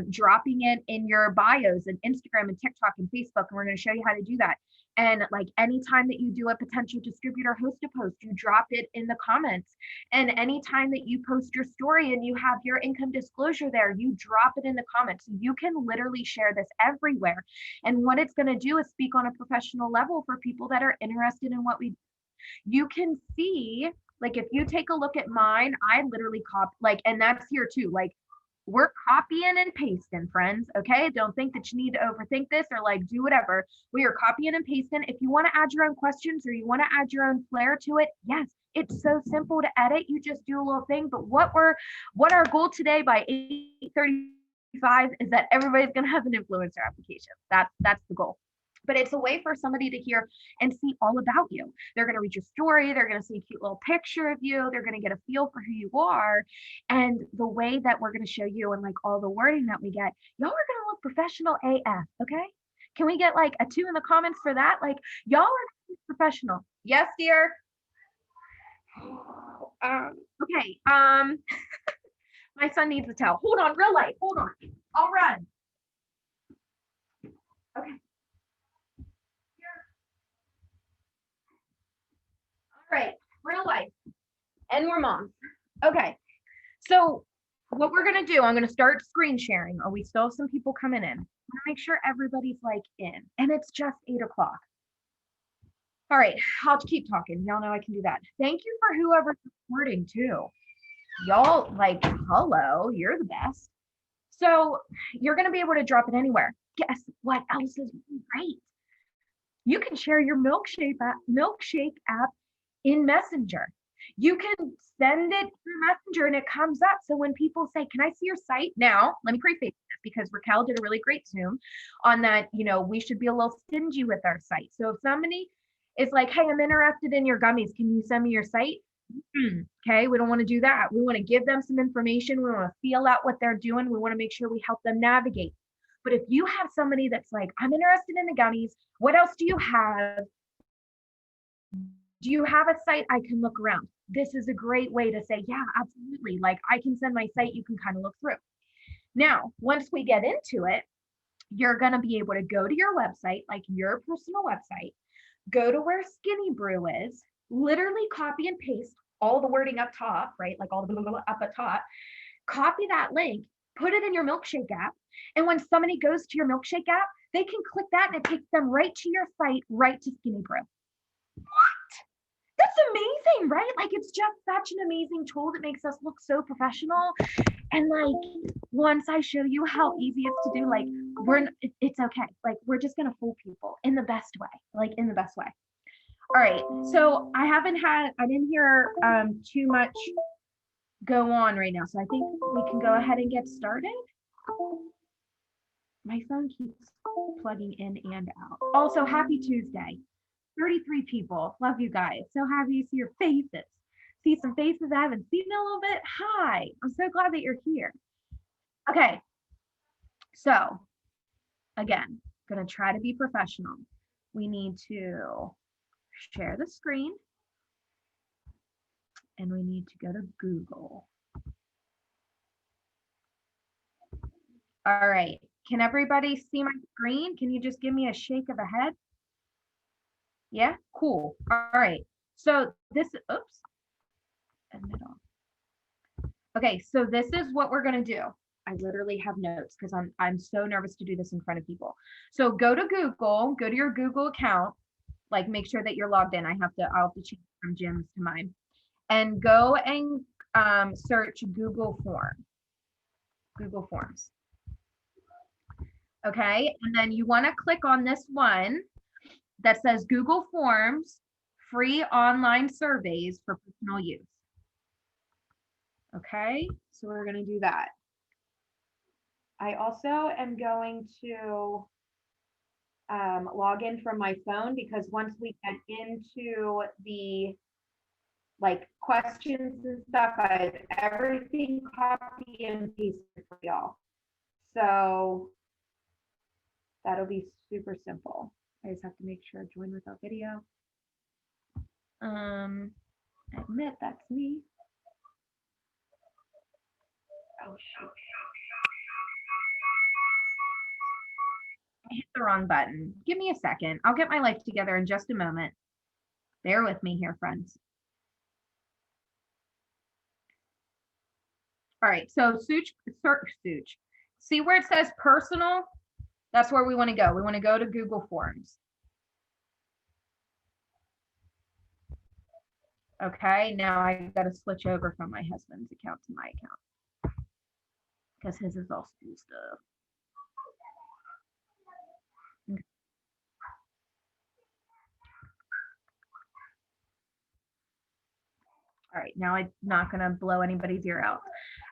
dropping it in your bios and Instagram and TikTok and Facebook. And we're going to show you how to do that. And like anytime that you do a potential distributor host a post, you drop it in the comments. And anytime that you post your story and you have your income disclosure there, you drop it in the comments. You can literally share this everywhere. And what it's going to do is speak on a professional level for people that are interested in what we do. You can see, like if you take a look at mine, I literally copy, like, and that's here too. Like we're copying and pasting, friends. Okay. Don't think that you need to overthink this or like do whatever. We are copying and pasting. If you want to add your own questions or you want to add your own flair to it, yes, it's so simple to edit. You just do a little thing. But what our goal today by 8:35 is that everybody's going to have an influencer application. That's the goal. But it's a way for somebody to hear and see all about you. They're going to read your story. They're going to see a cute little picture of you. They're going to get a feel for who you are. And the way that we're going to show you and like all the wording that we get, y'all are going to look professional AF. Okay. Can we get like a 2 in the comments for that? Like y'all are professional. Yes, dear. Okay. My son needs a towel. Hold on, real life. Hold on. I'll run. Okay. Right, real life. And we're moms. Okay, so what we're gonna do, I'm gonna start screen sharing. Oh, we still have some people coming in. I'm gonna make sure everybody's like in, and it's just 8 o'clock. All right, I'll keep talking. Y'all know I can do that. Thank you for whoever's recording too. Y'all like, hello, you're the best. So you're gonna be able to drop it anywhere. Guess what else is great? You can share your milkshake app in Messenger. You can send it through Messenger and it comes up. So when people say, can I see your site? Now, let me preface this because Raquel did a really great Zoom on that. You know, we should be a little stingy with our site. So if somebody is like, hey, I'm interested in your gummies, can you send me your site? Okay, we don't want to do that. We want to give them some information. We want to feel out what they're doing. We want to make sure we help them navigate. But if you have somebody that's like, I'm interested in the gummies, what else do you have? Do you have a site I can look around? This is a great way to say, yeah, absolutely. Like I can send my site, you can kind of look through. Now, once we get into it, you're going to be able to go to your website, like your personal website, go to where Skinny Brew is, literally copy and paste all the wording up top, right? Like all the blah, blah, blah, up at top, copy that link, put it in your milkshake app. And when somebody goes to your milkshake app, they can click that and it takes them right to your site, right to Skinny Brew. That's amazing, right? Like it's just such an amazing tool that makes us look so professional. And like once I show you how easy it's to do, like it's okay. Like we're just gonna fool people in the best way, like in the best way. All right. So I didn't hear too much go on right now. So I think we can go ahead and get started. My phone keeps plugging in and out. Also, happy Tuesday. 33 people. Love you guys. So happy to see your faces. See some faces I haven't seen in a little bit. Hi. I'm so glad that you're here. Okay. So, again, going to try to be professional. We need to share the screen. And we need to go to Google. All right. Can everybody see my screen? Can you just give me a shake of the head? Yeah, cool. All right. So this, oops, middle. Okay, so this is what we're gonna do. I literally have notes because I'm so nervous to do this in front of people. So go to Google, go to your Google account, like make sure that you're logged in. I'll have to change from Jim's to mine, and go and search Google Forms. Okay, and then you want to click on this one that says Google Forms, free online surveys for personal use. Okay, so we're going to do that. I also am going to log in from my phone because once we get into the like questions and stuff, I have everything copy and pasted for y'all. So that'll be super simple. I just have to make sure I join without video. Admit that's me. Oh shoot. hit the wrong button. Give me a second. I'll get my life together in just a moment. Bear with me here, friends. All right, so Such. See where it says personal? That's where we want to go. We want to go to Google Forms. Okay, now I got to switch over from my husband's account to my account because his is all school stuff. Okay. All right, now I'm not going to blow anybody's ear out.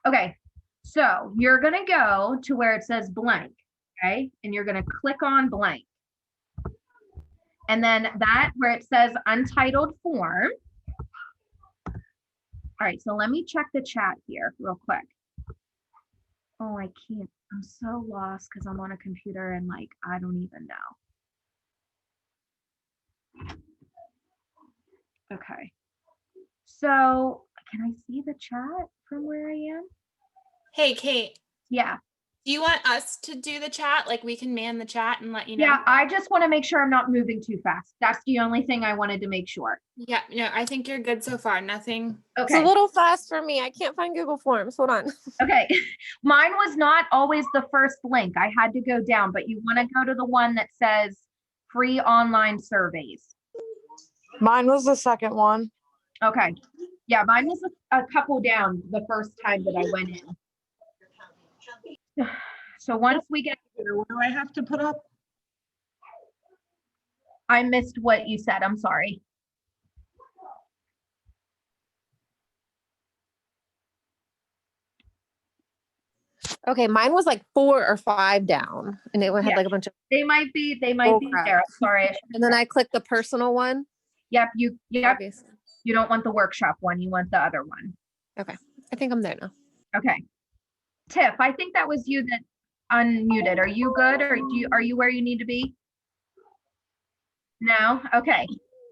Okay, so you're going to go to where it says blank, okay? And you're going to click on blank. And then that where it says untitled form. All right, so let me check the chat here real quick. Oh, I can't. I'm so lost because I'm on a computer and like, I don't even know. Okay. So can I see the chat from where I am? Hey, Kate. Yeah. Do you want us to do the chat? Like we can man the chat and let you know? Yeah, I just want to make sure I'm not moving too fast. That's the only thing I wanted to make sure. Yeah, no, I think you're good so far. Nothing. It's a little fast for me. I can't find Google Forms. Hold on. Okay. Mine was not always the first link. I had to go down, but you want to go to the one that says free online surveys. Mine was the second one. Okay. Yeah, mine was a couple down the first time that I went in. So once we get here, what do I have to put up? I missed what you said. I'm sorry. Okay, mine was like 4 or 5 down, and it had like a bunch of. They might be crap. there. Sorry. And then I clicked the personal one. Yep. Obviously. You don't want the workshop one. You want the other one. Okay, I think I'm there now. Okay. Tiff, I think that was you that unmuted. Are you good, or are you where you need to be? No. Okay.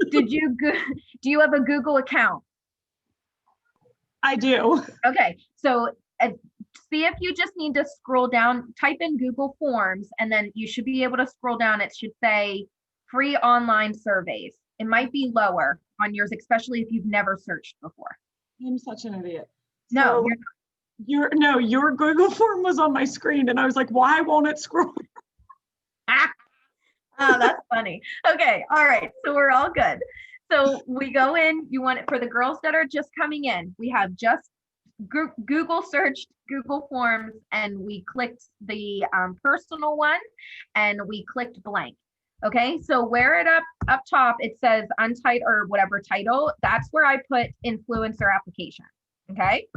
Do you have a Google account? I do. Okay. So see if you just need to scroll down, type in Google Forms, and then you should be able to scroll down. It should say free online surveys. It might be lower on yours, especially if you've never searched before. I'm such an idiot. No, So your Google form was on my screen and I was like, why won't it scroll? Oh, that's funny. Okay. All right. So we're all good. So we go in, you want it for the girls that are just coming in. We have just Google searched Google Forms and we clicked the personal one and we clicked blank. Okay. So where it up top, it says untitled or whatever title, that's where I put influencer application. Okay.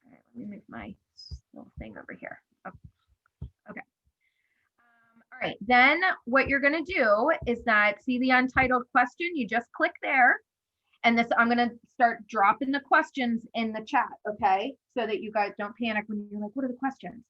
All right, let me move my little thing over here. Okay. All right, then what you're going to do is that, see the untitled question, you just click there, and this, I'm going to start dropping the questions in the chat, okay? So that you guys don't panic when you're like, what are the questions?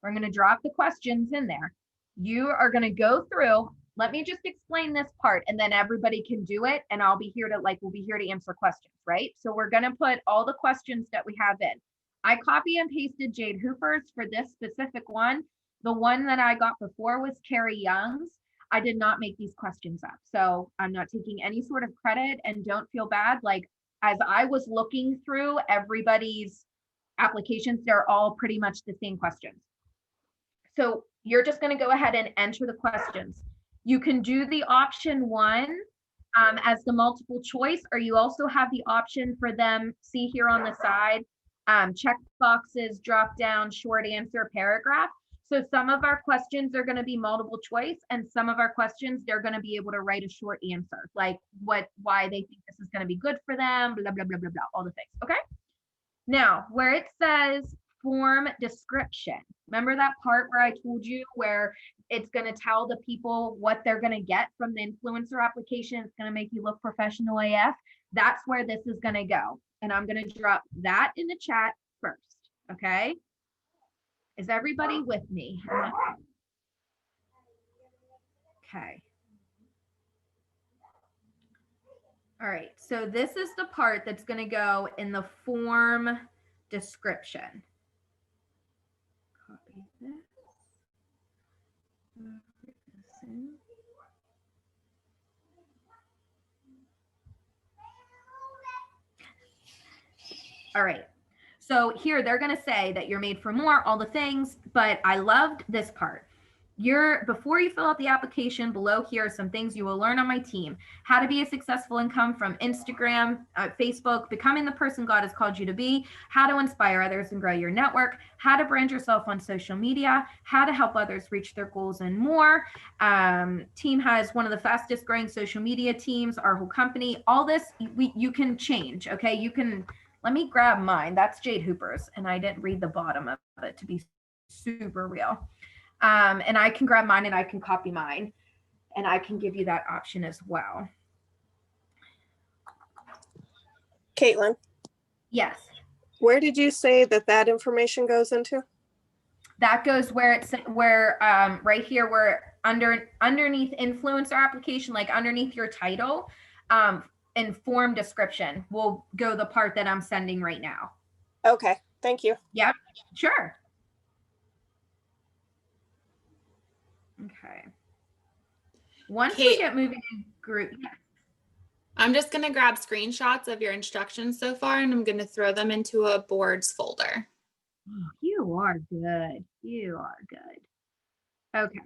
We're going to drop the questions in there. You are going to go through, let me just explain this part, and then everybody can do it, and I'll be here to, we'll be here to answer questions, right? So we're going to put all the questions that we have in. I copy and pasted Jade Hooper's for this specific one. The one that I got before was Carrie Young's. I did not make these questions up. So I'm not taking any sort of credit, and don't feel bad. Like, as I was looking through everybody's applications, they're all pretty much the same questions. So you're just going to go ahead and enter the questions. You can do the option 1 as the multiple choice, or you also have the option for them, see here on the side, check boxes, drop down, short answer, paragraph. So some of our questions are going to be multiple choice, and some of our questions, they're going to be able to write a short answer, like why they think this is going to be good for them, blah, blah, blah, blah, blah, all the things. Okay. Now, where it says form description, remember that part where I told you where it's going to tell the people what they're going to get from the influencer application? It's going to make you look professional AF. That's where this is going to go. And I'm going to drop that in the chat first. Okay. Is everybody with me? Okay. All right. So this is the part that's going to go in the form description. All right. So here they're going to say that you're made for more, all the things, but I loved this part. Before you fill out the application, below here are some things you will learn on my team. How to be a successful income from Instagram, Facebook, becoming the person God has called you to be, how to inspire others and grow your network, how to brand yourself on social media, how to help others reach their goals, and more. Team has one of the fastest growing social media teams, our whole company. All this you can change, okay? You can, let me grab mine. That's Jade Hooper's, and I didn't read the bottom of it to be super real. And I can grab mine and I can copy mine, and I can give you that option as well. Caitlin, Yes, where did you say that information goes into? that goes where it's right here, where underneath influencer application, like underneath your title, in form description will go the part that I'm sending right now. Okay, thank you. Yep, sure. Okay. Once we Kate. get moving in group, I'm just going to grab screenshots of your instructions so far, and I'm going to throw them into a boards folder. you are good. You are good. Okay.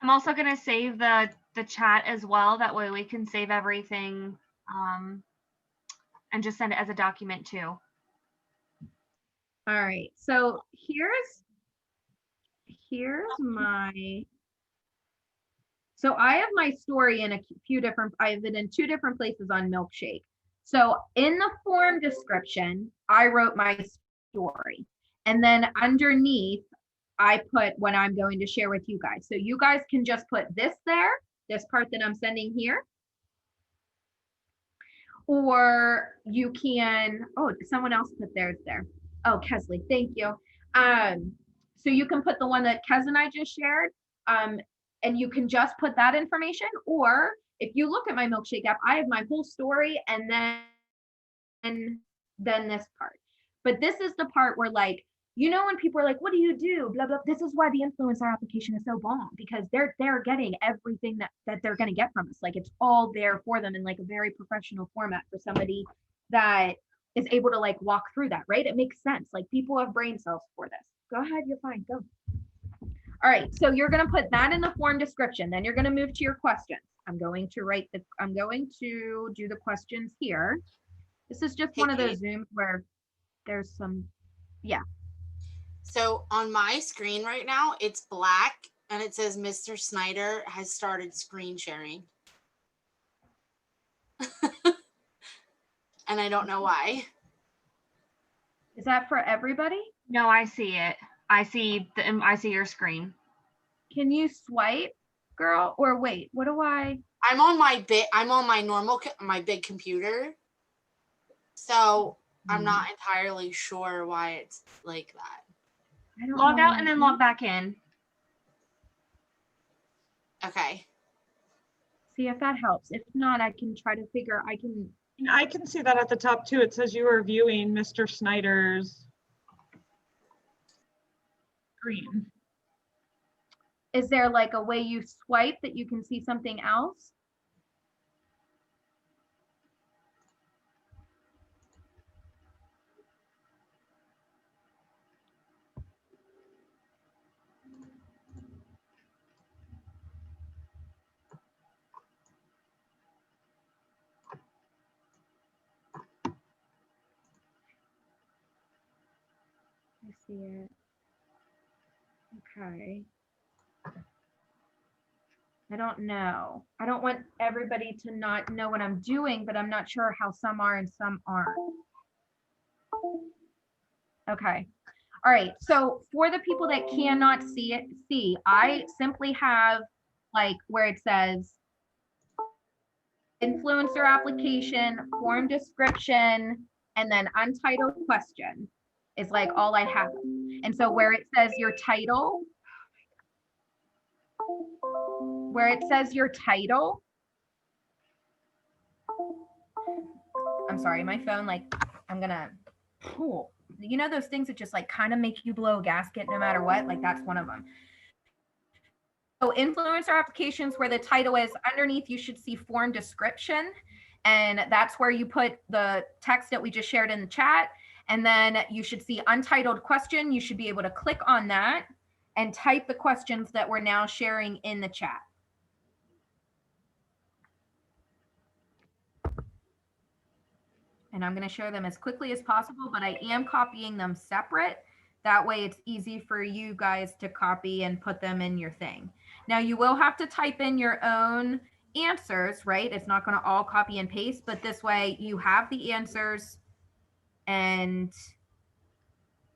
I'm also going to save the chat as well. That way we can save everything and just send it as a document too. All right. So here's my, so I have my story in I have it in 2 different places on Milkshake. So in the form description, I wrote my story. And then underneath, I put what I'm going to share with you guys. So you guys can just put this there, this part that I'm sending here. Or you can, oh, someone else put theirs there. Oh, Kesley, thank you. So you can put the one that Kez and I just shared, and you can just put that information. Or if you look at my Milkshake app, I have my whole story and then this part. But this is the part where, like, you know, when people are like, what do you do? Blah, blah. This is why the influencer application is so bomb, because they're getting everything that they're going to get from us. Like, it's all there for them in like a very professional format for somebody that is able to like walk through that, right? It makes sense. Like, people have brain cells for this. Go ahead, you're fine, go. All right, so you're going to put that in the form description. Then you're going to move to your questions. I'm going to do the questions here. This is just one of those Zooms where there's some, yeah. So on my screen right now, it's black and it says Mr. Snyder has started screen sharing. And I don't know why. Is that for everybody? No, I see it. I see your screen. Can you swipe, girl? Or wait, what do I? I'm on my big computer. So I'm not entirely sure why it's like that. I don't Log know. out and then log back in. Okay. See if that helps. If not, I can try to I can see that at the top too. It says you are viewing Mr. Snyder's screen. Is there like a way you swipe that you can see something else? I see it. Okay. I don't know. I don't want everybody to not know what I'm doing, but I'm not sure how some are and some aren't. Okay. All right. So for the people that cannot see, I simply have like where it says influencer application, form description, and then untitled question is like all I have. And so where it says your title, I'm sorry, my phone, like, you know those things that just like kind of make you blow a gasket no matter what? Like, that's one of them. So influencer applications, where the title is underneath, you should see form description. And that's where you put the text that we just shared in the chat. And then you should see untitled question. You should be able to click on that and type the questions that we're now sharing in the chat. And I'm going to share them as quickly as possible, but I am copying them separate. That way it's easy for you guys to copy and put them in your thing. Now you will have to type in your own answers, right? It's not going to all copy and paste, but this way you have the answers and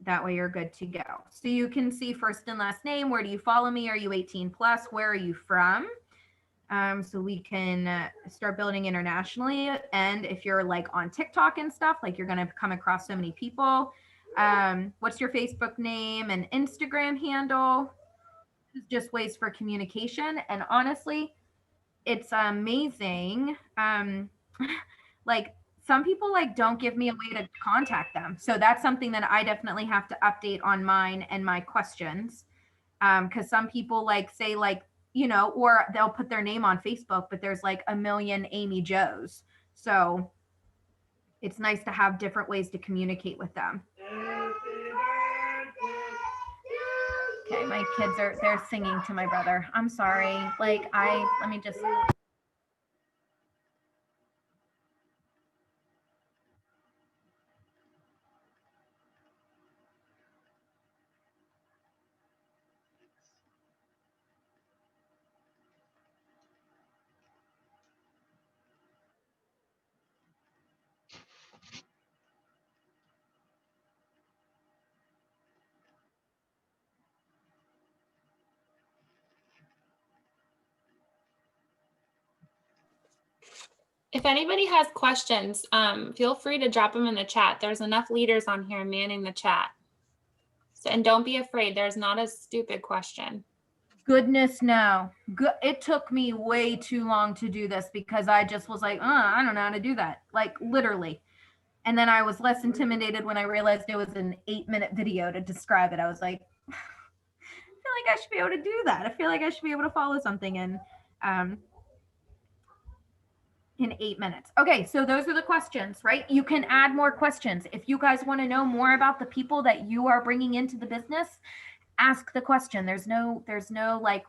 that way you're good to go. So you can see first and last name. Where do you follow me? Are you 18 plus? Where are you from? So we can start building internationally. And if you're like on TikTok and stuff, like you're going to come across so many people. What's your Facebook name and Instagram handle? It's just ways for communication. And honestly, it's amazing. Like some people like don't give me a way to contact them. So that's something that I definitely have to update on mine and my questions. Because some people like say like, you know, or they'll put their name on Facebook, but there's like a million Amy Joes. So it's nice to have different ways to communicate with them. Okay, my kids they're singing to my brother. I'm sorry. Like let me just. If anybody has questions, feel free to drop them in the chat. There's enough leaders on here manning the chat. So, and don't be afraid. There's not a stupid question. Goodness, no. It took me way too long to do this because I just was like, I don't know how to do that. Like literally. And then I was less intimidated when I realized it was an 8-minute video to describe it. I was like, I feel like I should be able to do that. I feel like I should be able to follow something in 8 minutes. Okay, so those are the questions, right? You can add more questions. If you guys want to know more about the people that you are bringing into the business, ask the question. There's no like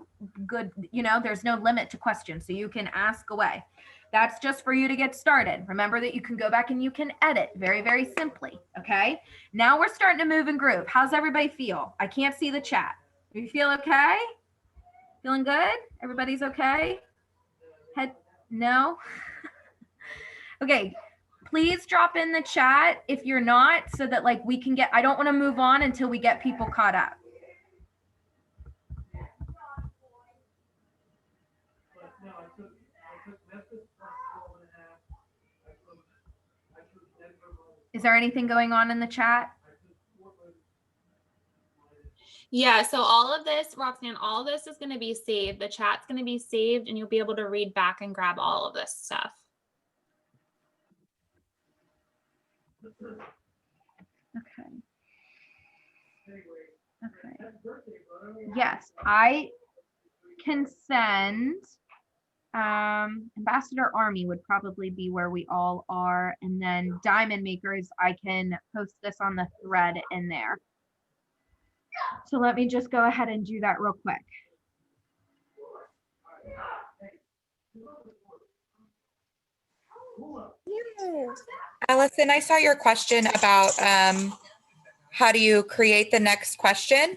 good, you know, there's no limit to questions. So you can ask away. That's just for you to get started. Remember that you can go back and you can edit very, very simply. Okay. Now we're starting to move and groove. How's everybody feel? I can't see the chat. You feel okay? Feeling good? Everybody's okay? No? Okay. Please drop in the chat if you're not, so that like we can I don't want to move on until we get people caught up. Is there anything going on in the chat? Yeah, so all of this, Roxanne, all of this is going to be saved. The chat's going to be saved and you'll be able to read back and grab all of this stuff. Okay. Okay. Yes, I can send Ambassador Army would probably be where we all are. And then Diamond Makers, I can post this on the thread in there. So let me just go ahead and do that real quick. Allison, I saw your question about how do you create the next question.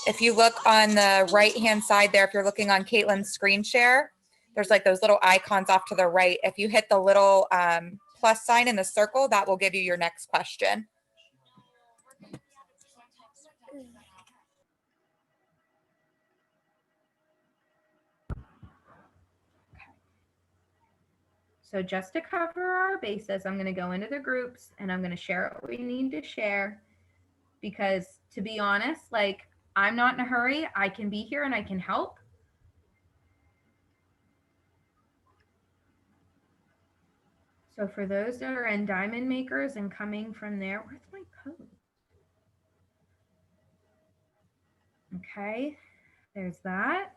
If you look on the right-hand side there, if you're looking on Caitlin's screen share, there's like those little icons off to the right. If you hit the little plus sign in the circle, that will give you your next question. So just to cover our bases, I'm going to go into the groups and I'm going to share what we need to share, because to be honest, like I'm not in a hurry. I can be here and I can help. So for those that are in Diamond Makers and coming from there, where's my code? Okay, there's that.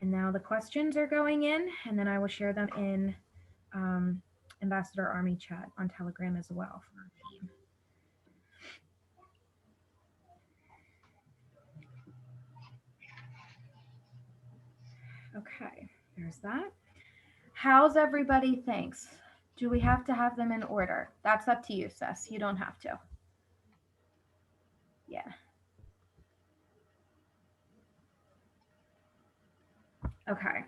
And now the questions are going in, and then I will share them in Ambassador Army chat on Telegram as well for our team. Okay, there's that. How's everybody? Thanks. Do we have to have them in order? That's up to you, sis. You don't have to. Yeah. Okay.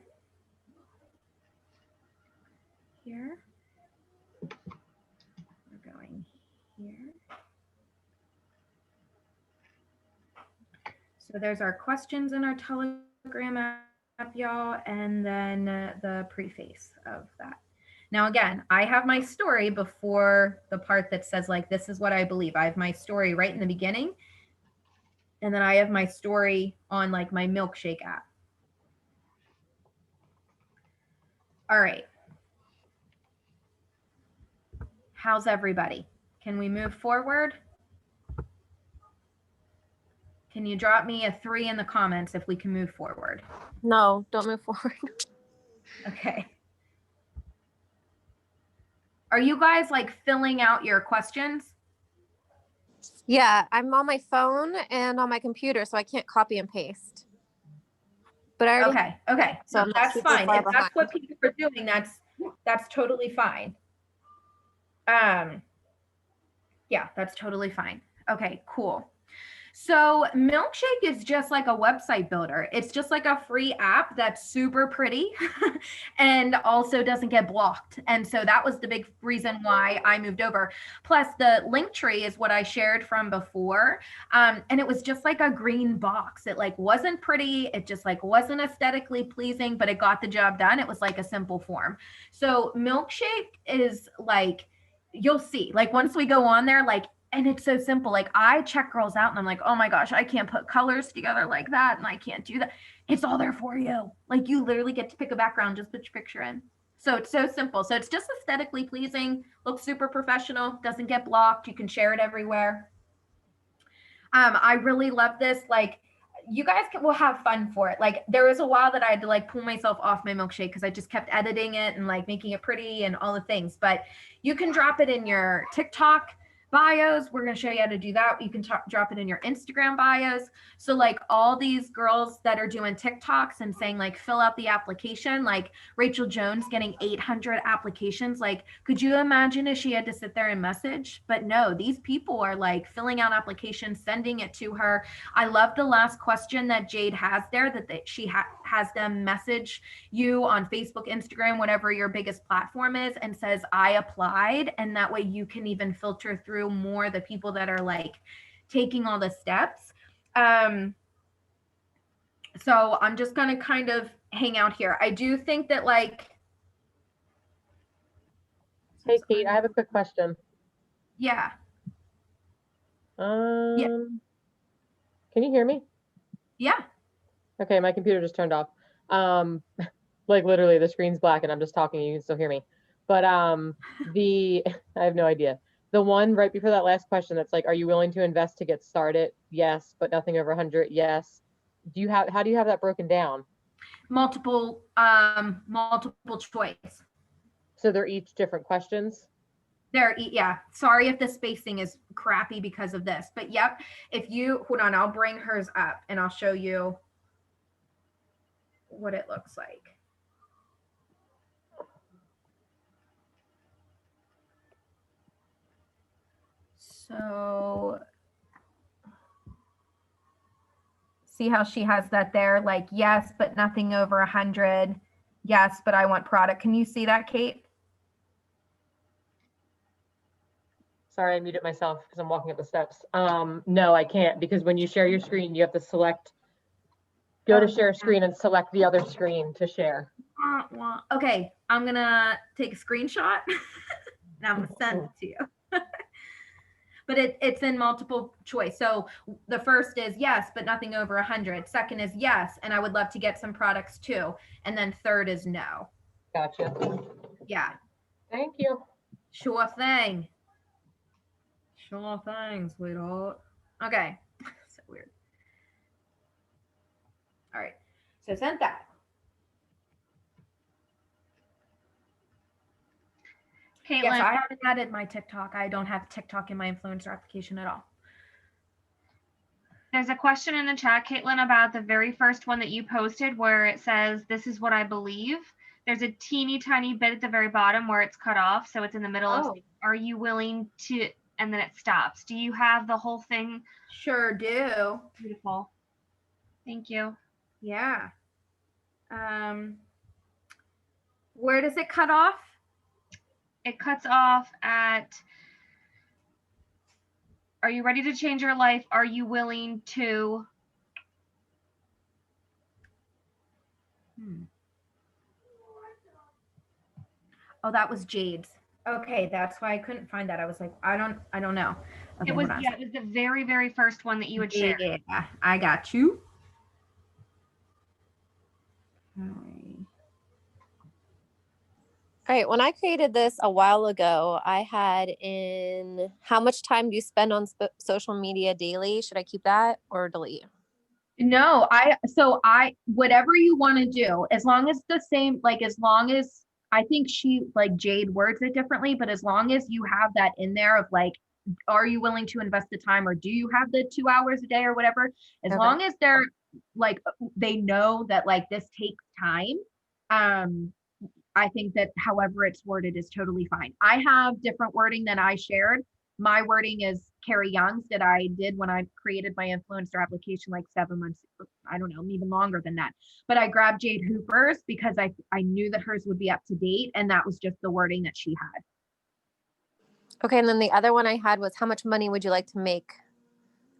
Here. We're going here. So there's our questions in our Telegram app, y'all, and then the preface of that. Now, again, I have my story before the part that says, like, this is what I believe. I have my story right in the beginning. And then I have my story on, like, my Milkshake app. All right. How's everybody? Can we move forward? Can you drop me a 3 in the comments if we can move forward? No, don't move forward. Okay. Are you guys like filling out your questions? Yeah, I'm on my phone and on my computer, so I can't copy and paste. But I already Okay, okay. So No, I'm not that's super fine. far If that's what people are doing, that's totally fine. Yeah, that's totally fine. Okay, cool. So Milkshake is just like a website builder. It's just like a free app that's super pretty and also doesn't get blocked. And so that was the big reason why I moved over. Plus the link tree is what I shared from before. And it was just like a green box. It like wasn't pretty. It just like wasn't aesthetically pleasing, but it got the job done. It was like a simple form. So Milkshake is like, you'll see, like once we go on there, like, and it's so simple. Like I check girls out and I'm like, oh my gosh, I can't put colors together like that. And I can't do that. It's all there for you. Like you literally get to pick a background, just put your picture in. So it's so simple. So it's just aesthetically pleasing, looks super professional, doesn't get blocked. You can share it everywhere. I really love this. Like you guys will have fun for it. Like there was a while that I had to like pull myself off my Milkshake because I just kept editing it and like making it pretty and all the things. But you can drop it in your TikTok bios. We're going to show you how to do that. You can drop it in your Instagram bios. So like all these girls that are doing TikToks and saying like fill out the application, like Rachel Jones getting 800 applications. Like could you imagine if she had to sit there and message? But no, these people are like filling out applications, sending it to her. I love the last question that Jade has there, that she has them message you on Facebook, Instagram, whatever your biggest platform is, and says I applied. And that way you can even filter through more the people that are like taking all the steps. So I'm just going to kind of hang out here. I do think that like, hey Kate, I have a quick question. Yeah. Can you hear me? Yeah. Okay, my computer just turned off. Like literally the screen's black and I'm just talking, you can still hear me. But I have no idea. The one right before that last question that's like, are you willing to invest to get started? Yes, but nothing over 100. Yes. How do you have that broken down? Multiple choice. So they're each different questions? Yeah. Sorry if the spacing is crappy because of this, but yep. If you hold on, I'll bring hers up and I'll show you what it looks like. So see how she has that there, like, yes, but nothing over 100. Yes, but I want product. Can you see that, Kate? Sorry, I muted myself because I'm walking up the steps. No, I can't, because when you share your screen, you have to go to share screen and select the other screen to share. Okay, I'm gonna take a screenshot and I'm gonna send it to you. But it's in multiple choice. So the first is yes, but nothing over 100. Second is yes, and I would love to get some products too. And then third is no. Gotcha. Yeah. Thank you. Sure thing. Sure thing, sweetheart. Okay. So weird. All right. So sent that. Caitlin, Yes, I haven't added my TikTok. I don't have TikTok in my influencer application at all. There's a question in the chat, Caitlin, about the very first one that you posted where it says, "This is what I believe." There's a teeny tiny bit at the very bottom where it's cut off. So it's in the middle of, Oh. "Are you willing to," and then it stops. Do you have the whole thing? Sure do. Beautiful. Thank you. Yeah. Where does it cut off? It cuts off at, "Are you ready to change your life? Are you willing to?" Oh, that was Jade's. Okay, that's why I couldn't find that. I was like, I don't know. Okay, It was, hold on. yeah, it was the very, very first one that you had shared. Yeah, I got you. Okay. All right, when I created this a while ago, I had in how much time do you spend on social media daily? Should I keep that or delete? No, whatever you want to do, as long as the same, like as long as I think Jade words it differently, but as long as you have that in there of like, are you willing to invest the time or do you have the 2 hours a day or whatever, as Okay. long as they're like, they know that like this takes time. I think that however it's worded is totally fine. I have different wording than I shared. My wording is Carrie Young's that I did when I created my influencer application like 7 months, I don't know, even longer than that. But I grabbed Jade Hooper's because I knew that hers would be up to date, and that was just the wording that she had. Okay, and then the other one I had was how much money would you like to make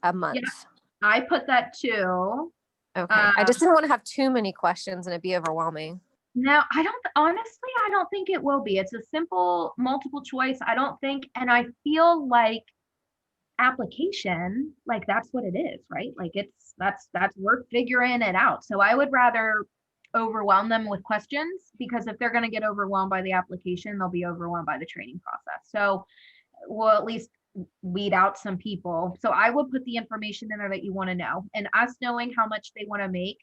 a month? I put that too. Okay, I just didn't want to have too many questions and it'd be overwhelming. No, I don't think it will be. It's a simple multiple choice. I don't think, and I feel like application, like that's what it is, right? Like that's we're figuring it out. So I would rather overwhelm them with questions, because if they're going to get overwhelmed by the application, they'll be overwhelmed by the training process. So we'll at least weed out some people. So I will put the information in there that you want to know, and us knowing how much they want to make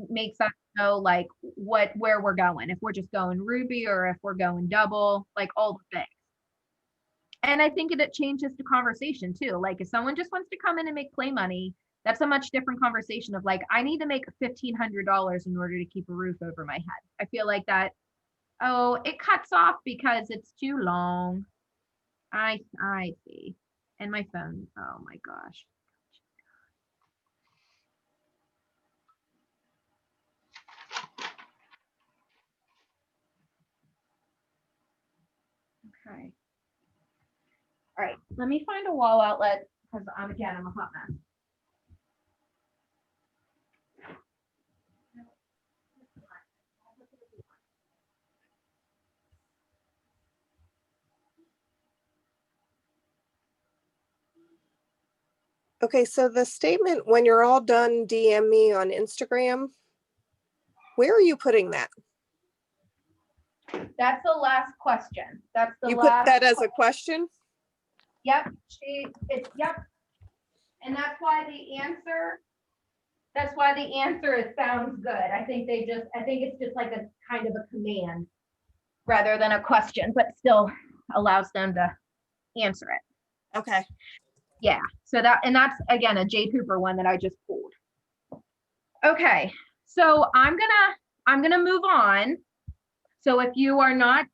makes us know like where we're going, if we're just going Ruby or if we're going double, like all the things. And I think it changes the conversation too. Like if someone just wants to come in and make play money, that's a much different conversation of like, I need to make $1,500 in order to keep a roof over my head. I feel like that, oh, it cuts off because it's too long. I see. And my phone, oh my gosh. Okay. All right, let me find a wall outlet because I'm a hot mess. Okay, so the statement, "When you're all done, DM me on Instagram," where are you putting that? That's the last question. That's the You last. put that as a question? Yep, yep. And that's why the answer is sounds good. I think it's just like a kind of a command rather than a question, but still allows them to answer it. Okay. Yeah, so that's again a Jade Hooper one that I just pulled. Okay, so I'm gonna move on. So if you are not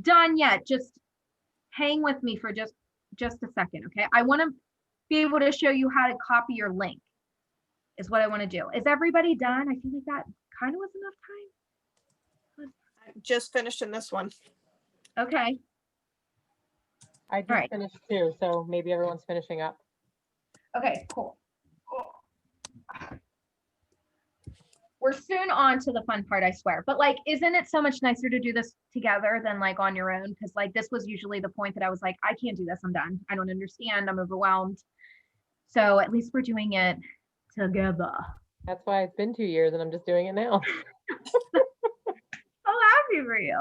done yet, just hang with me for just a second, okay? I want to be able to show you how to copy your link is what I want to do. Is everybody done? I feel like that kind of was enough time. I just finished in this one. Okay. I just Alright. finished too, so maybe everyone's finishing up. Okay, cool. We're soon on to the fun part, I swear. But like, isn't it so much nicer to do this together than like on your own? Because like this was usually the point that I was like, I can't do this. I'm done. I don't understand. I'm overwhelmed. So at least we're doing it together. That's why it's been 2 years and I'm just doing it now. So happy for you.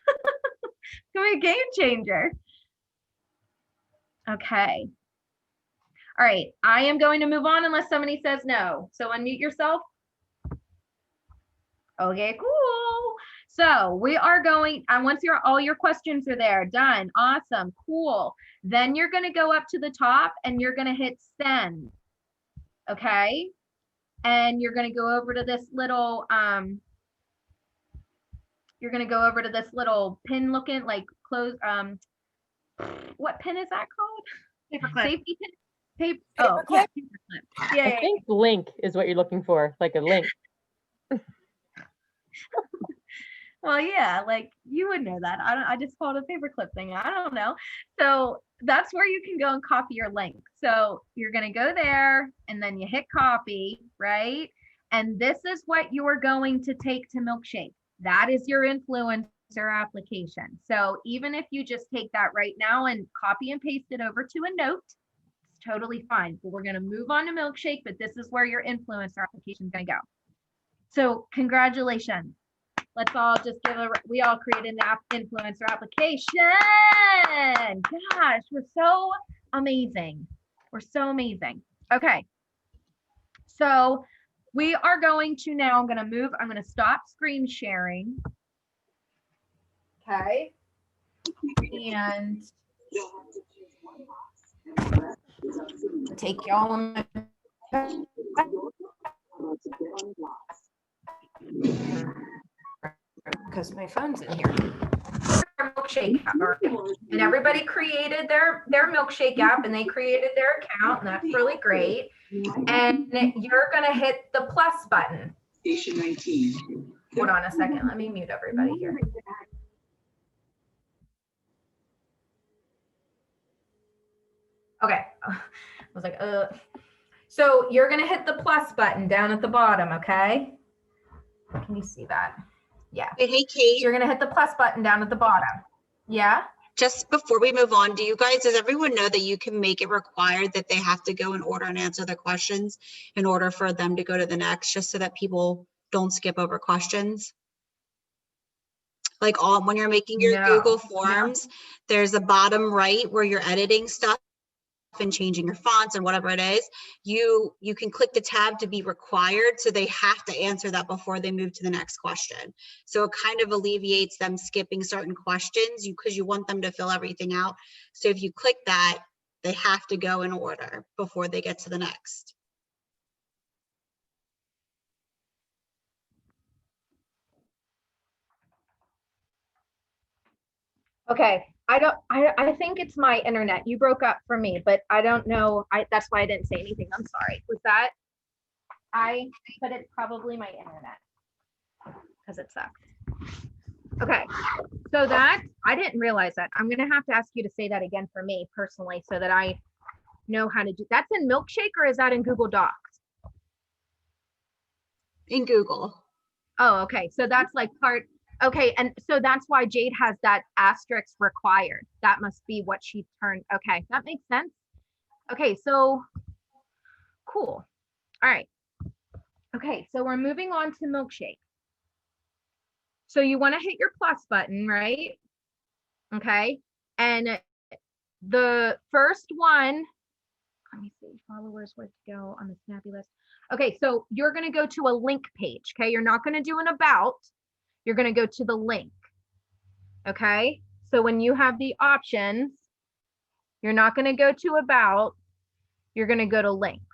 It's gonna be a game changer. Okay. All right. I am going to move on unless somebody says no. So unmute yourself. Okay, cool. So we are going, and once all your questions are there, done, awesome, cool. Then you're gonna go up to the top and you're gonna hit send. okay? And you're gonna go over to this little, pin looking, like close, what pin is that called? Paperclip. Safety pin? Oh, yeah, paperclip. Yeah, I yeah, think link is what you're looking for, like a link. well, yeah, like you would know that. I just called it a paperclip thing. I don't know. So that's where you can go and copy your link. So you're gonna go there and then you hit copy, right? And this is what you're going to take to Milkshake. That is your influencer application. So even if you just take that right now and copy and paste it over to a note, it's totally fine. But we're gonna move on to Milkshake, but this is where your influencer application is gonna go. So congratulations. Let's all just we all created an influencer application. Gosh, we're so amazing. We're so amazing. Okay. So we are going to now, I'm going to stop screen sharing. Okay. And take y'all on because my phone's in here. Milkshake app, and everybody created their Milkshake app and they created their account, and that's really great. And you're gonna hit the plus button. Station 19. Hold on a second, let me mute everybody here. Okay, I was like, so you're gonna hit the plus button down at the bottom, okay? Can you see that? Yeah. Hey, Kate. You're going to hit the plus button down at the bottom. Yeah. Just before we move on, does everyone know that you can make it required that they have to go in order and answer the questions in order for them to go to the next, just so that people don't skip over questions? Like when you're making your Google Forms, there's a bottom right where you're editing stuff and changing your fonts and whatever it is, you can click the tab to be required, so they have to answer that before they move to the next question. So it kind of alleviates them skipping certain questions because you want them to fill everything out. So if you click that, they have to go in order before they get to the next. Okay. I think it's my internet. You broke up for me, but I don't know. That's why I didn't say anything. I'm sorry. Was that? But it's probably my internet because it sucks. Okay. So I didn't realize that. I'm going to have to ask you to say that again for me personally so that I know how to do. That's in Milkshake, or is that in Google Docs? In Google. Oh, okay. So that's like part. Okay, and so that's why Jade has that asterisk required. That must be what she turned. Okay, that makes sense. Okay, so cool. All right. Okay, so we're moving on to Milkshake. So you want to hit your plus button, right? Okay, and the first one, let me see, followers, where to go on the Snappy list. Okay, so you're going to go to a link page. Okay, you're not going to do an about. You're going to go to the link. Okay. So when you have the options, you're not going to go to about, you're going to go to links.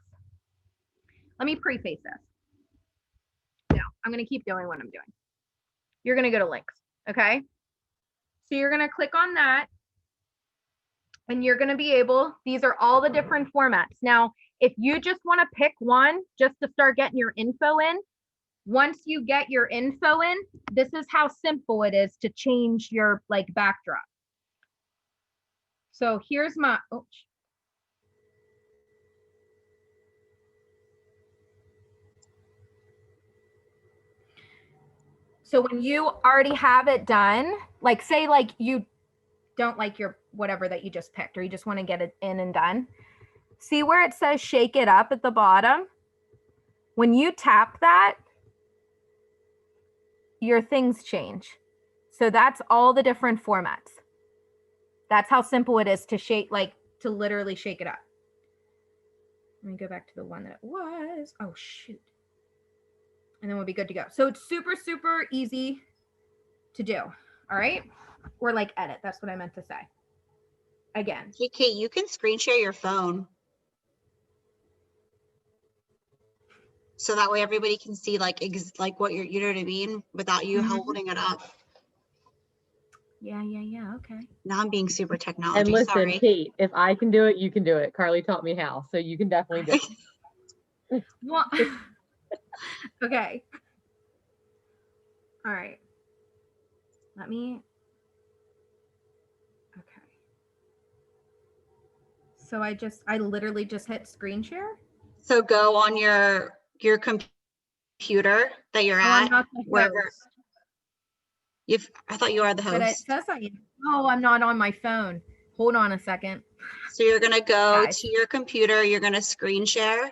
Let me preface this. No, I'm going to keep doing what I'm doing. You're going to go to links. Okay. So you're going to click on that and you're going to be able, these are all the different formats. Now, if you just want to pick one just to start getting your info in, once you get your info in, this is how simple it is to change your backdrop. So here's my, so when you already have it done, say you don't like your whatever that you just picked, or you just want to get it in and done. See where it says shake it up at the bottom? When you tap that, your things change. So that's all the different formats. That's how simple it is to shake, to literally shake it up. Let me go back to the one that it was. Oh, shoot. And then we'll be good to go. So it's super, super easy to do. All right. Or edit. That's what I meant to say. Again. Hey, Kate, you can screen share your phone. So that way everybody can see like, like what you're, you know what I mean? Without you Mhm. holding it up. Yeah. Okay. Now I'm being super And technology, listen, sorry. Kate, if I can do it, you can do it. Carly taught me how, so you can definitely do it. Well, okay. All right. Let me. Okay. So I literally just hit screen share. So go on your computer that you're Oh, I'm at, not the wherever. host, I thought you are the but it host. says I am. Oh, I'm not on my phone. Hold on a second. So you're gonna go Guys. to your computer, you're gonna screen share,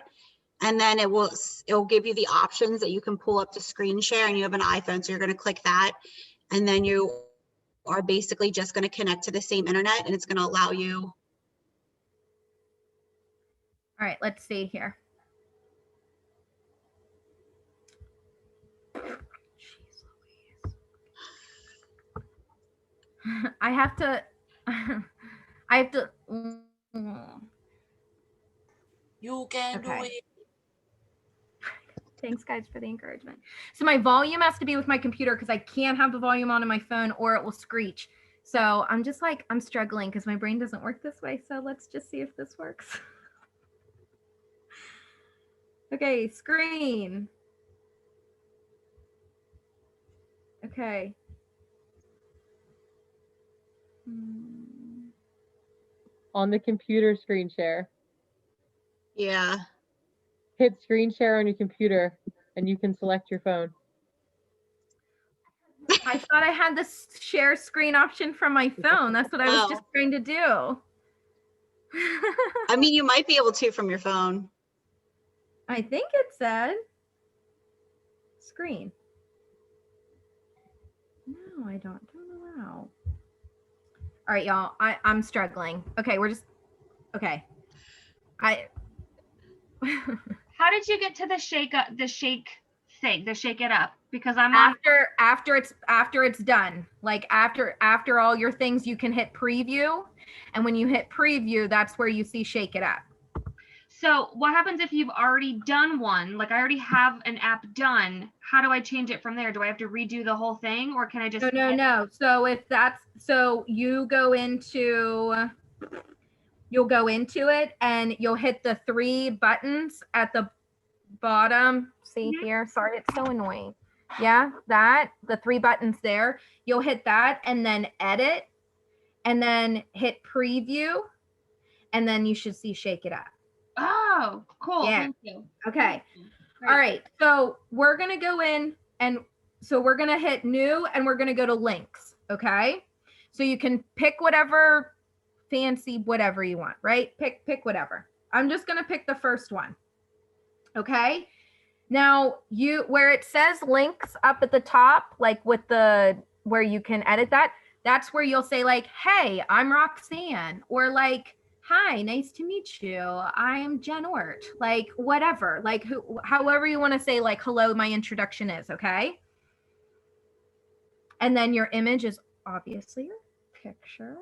and then it'll give you the options that you can pull up to screen share, and you have an iPhone, so you're gonna click that, and then you are basically just gonna connect to the same internet, and it's gonna allow you. All right, let's see here. Jeez Louise. I have to. You can do Okay. it. Thanks, guys, for the encouragement. So my volume has to be with my computer because I can't have the volume on my phone or it will screech. So I'm just like, I'm struggling because my brain doesn't work this way. So let's just see if this works. Okay, screen. Okay. On the computer screen share. Yeah. Hit screen share on your computer and you can select your phone. I thought I had the share screen option from my phone. That's what I was just trying to do. I mean, you might be able to from your phone. I think it said screen. No, I don't know how. All right, y'all. I'm struggling. Okay, we're just okay. How did you get to the shake thing, the shake it up? Because I'm on after it's done. Like after all your things, you can hit preview, and when you hit preview, that's where you see shake it up. So what happens if you've already done one? Like I already have an app done. How do I change it from there? Do I have to redo the whole thing, or can I just? No. So you'll go into it and you'll hit the 3 buttons at the bottom. See here? Sorry, it's so annoying. Yeah, the 3 buttons there. You'll hit that and then edit, and then hit preview, and then you should see shake it up. Oh, cool. Yeah. Thank you. Okay. Great. All right. So we're going to go in and so we're going to hit new and we're going to go to links. Okay. So you can pick whatever fancy, whatever you want, right? Pick whatever. I'm just going to pick the first one. Okay. Now where it says links up at the top, like with where you can edit that's where you'll say like, hey, I'm Roxanne, or like, hi, nice to meet you. I'm Jen Ort. Like whatever, like however you want to say like, hello, my introduction is, okay? And then your image is obviously your picture.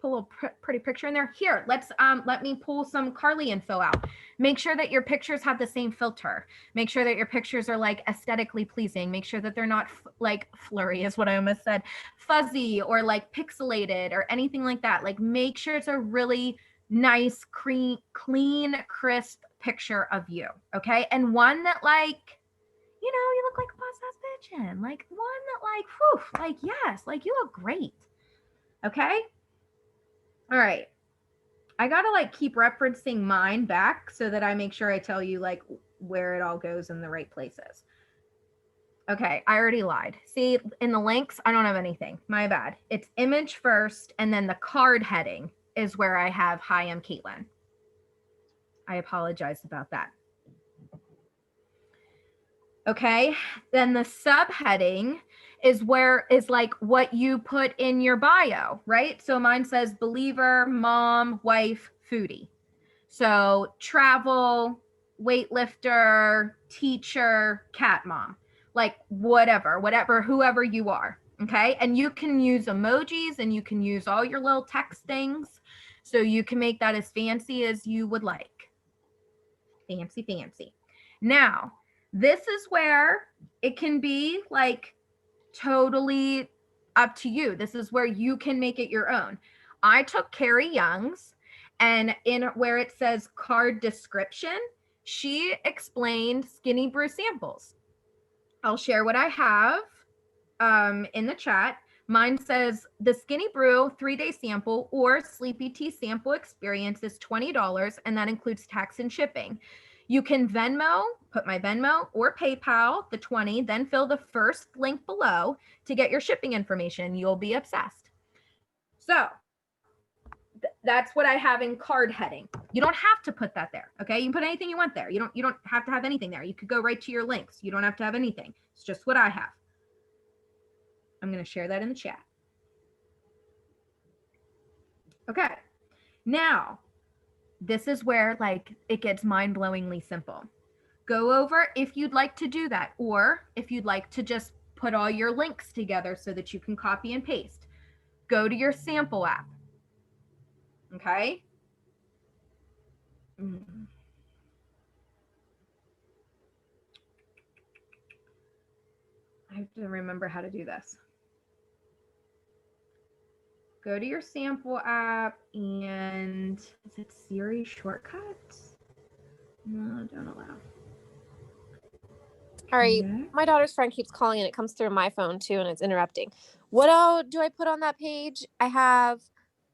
Pull a little pretty picture in there. Here, let me pull some Carly info out. Make sure that your pictures have the same filter. Make sure that your pictures are like aesthetically pleasing. Make sure that they're not like flurry is what I almost said, fuzzy or like pixelated or anything like that. Like make sure it's a really nice, clean, crisp picture of you. Okay. And one that like, you look like a boss ass bitch. Like one that like, whew, like, yes, like you look great. Okay. All right. I got to like keep referencing mine back so that I make sure I tell you like where it all goes in the right places. Okay. I already lied. See, in the links, I don't have anything. My bad. It's image first. And then the card heading is where I have, hi, I'm Caitlin. I apologize about that. Okay. Then the subheading is like what you put in your bio, right? So mine says believer, mom, wife, foodie. So travel, weightlifter, teacher, cat mom, like whatever, whoever you are. Okay. And you can use emojis and you can use all your little text things. So you can make that as fancy as you would like. Fancy. Now, This is where it can be like totally up to you. This is where you can make it your own. I took Carrie Young's, and in where it says card description, she explained Skinny Brew samples. I'll share what I have in the chat. Mine says the Skinny Brew 3-day sample or Sleepy Tea sample experience is $20, and that includes tax and shipping. You can Venmo, put my Venmo, or PayPal, the 20, then fill the first link below to get your shipping information. You'll be obsessed. So that's what I have in card heading. You don't have to put that there, okay? You can put anything you want there. You don't have to have anything there. You could go right to your links. You don't have to have anything. It's just what I have. I'm going to share that in the chat. Okay. Now, this is where like it gets mind-blowingly simple. Go over if you'd like to do that, or if you'd like to just put all your links together so that you can copy and paste. Go to your sample app. Okay. I have to remember how to do this. Go to your sample app and is it Siri shortcuts? No, don't allow. All right, my daughter's friend keeps calling and it comes through my phone too and it's interrupting. What all do I put on that page? I have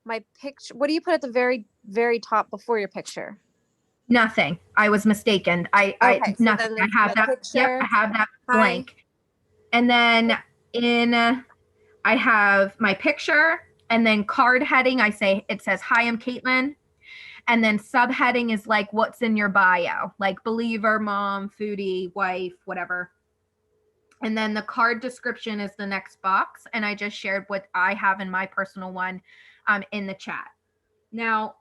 my picture. What do you put at the very, very top before your picture? Nothing. I was mistaken. Okay, so Nothing. then I have my that. picture. Yep, I have that Hi. blank. And then I have my picture, and then card heading. It says, "Hi, I'm Caitlin." And then subheading is like what's in your bio, like believer, mom, foodie, wife, whatever. And then the card description is the next box. And I just shared what I have in my personal one in the chat. Now,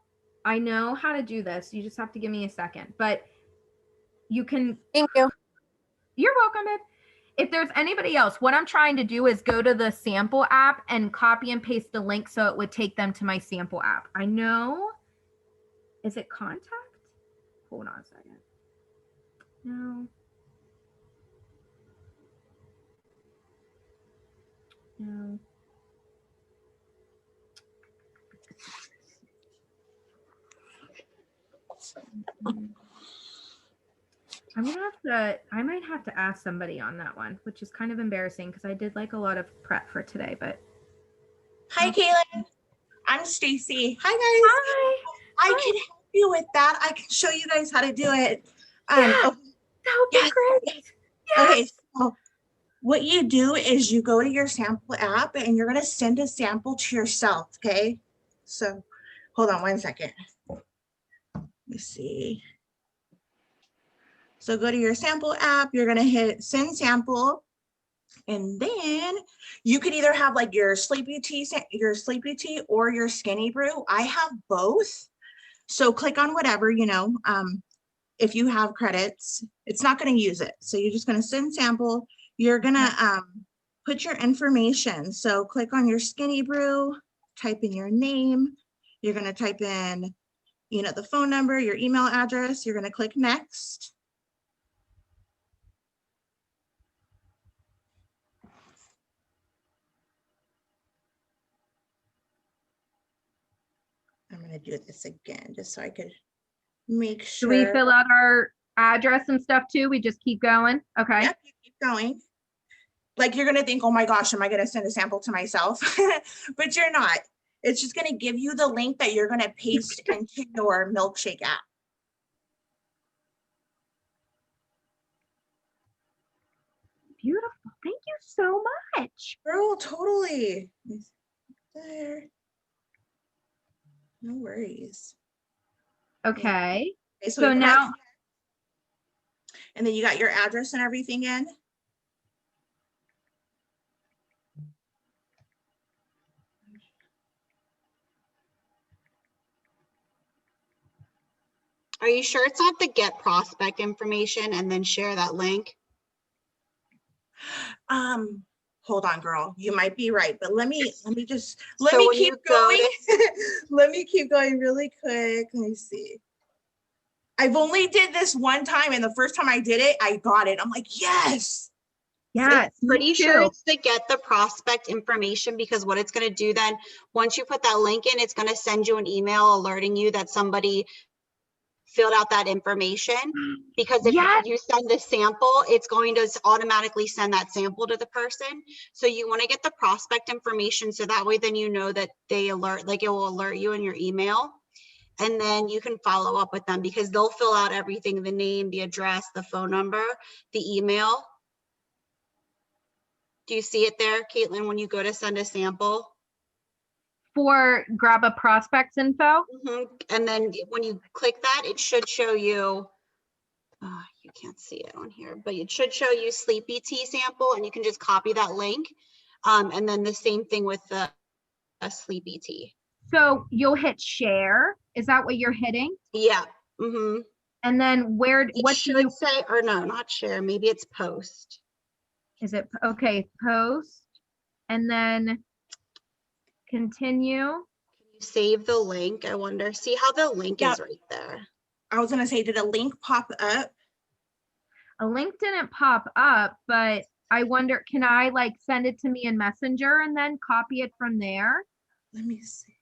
I know how to do this. You just have to give me a second, but you can. Thank you. You're welcome, babe. If there's anybody else, what I'm trying to do is go to the sample app and copy and paste the link so it would take them to my sample app. I know. Is it contact? Hold on a second. No. No. I might have to ask somebody on that one, which is kind of embarrassing because I did like a lot of prep for today, but. Hi, Caitlin. I'm Stacy. Hi, guys. Hi. I can help you with that. I can show you guys how to do it. Yeah, that would be great. Yes. Okay, so what you do is you go to your sample app and you're going to send a sample to yourself, okay? So hold on one second. Let me see. So go to your sample app, you're going to hit send sample. And then you could either have like your Sleepy Tea or your Skinny Brew. I have both. So click on whatever, you know, if you have credits, it's not going to use it. So you're just going to send sample. You're going to put your information. So click on your Skinny Brew, type in your name. You're going to type in, you know, the phone number, your email address. You're going to click next. I'm going to do this again just so I could make sure. Do we fill out our address and stuff too? We just keep going? Okay. Yep, you keep going. Like you're going to think, oh my gosh, am I going to send a sample to myself? But you're not. It's just going to give you the link that you're going to paste into your Milkshake app. Beautiful. Thank you so much. Girl, totally. There. No worries. Okay. Okay, So now. And then you got your address and everything in. Are you sure it's not the get prospect information and then share that link? Hold on, girl. You might be right, but let me keep when going. Let me keep going really quick. Let me see. I've only did this one time, and the first time I did it, I got it. I'm like, yes. Yes, me Pretty sure too. it's to get the prospect information, because what it's going to do then, once you put that link in, it's going to send you an email alerting you that somebody filled out that information. Because if Yes. you send the sample, it's going to automatically send that sample to the person. So you want to get the prospect information, so that way then you know that they alert, like it will alert you in your email. And then you can follow up with them, because they'll fill out everything, the name, the address, the phone number, the email. Do you see it there, Caitlin, when you go to send a sample? For grab a prospect's info. And then when you click that, it should show you, you can't see it on here, but it should show you Sleepy Tea sample, and you can just copy that link. And then the same thing with the Sleepy Tea. So you'll hit share. Is that what you're hitting? Yeah. And then what should do you say, or no, not share, maybe it's post. Is it okay? Post and then continue. Can you save the link? I wonder, see how the link Yeah. is right there. I was gonna say, did a link pop up? A link didn't pop up, but I wonder, can I like send it to me in Messenger and then copy it from there? Let me see.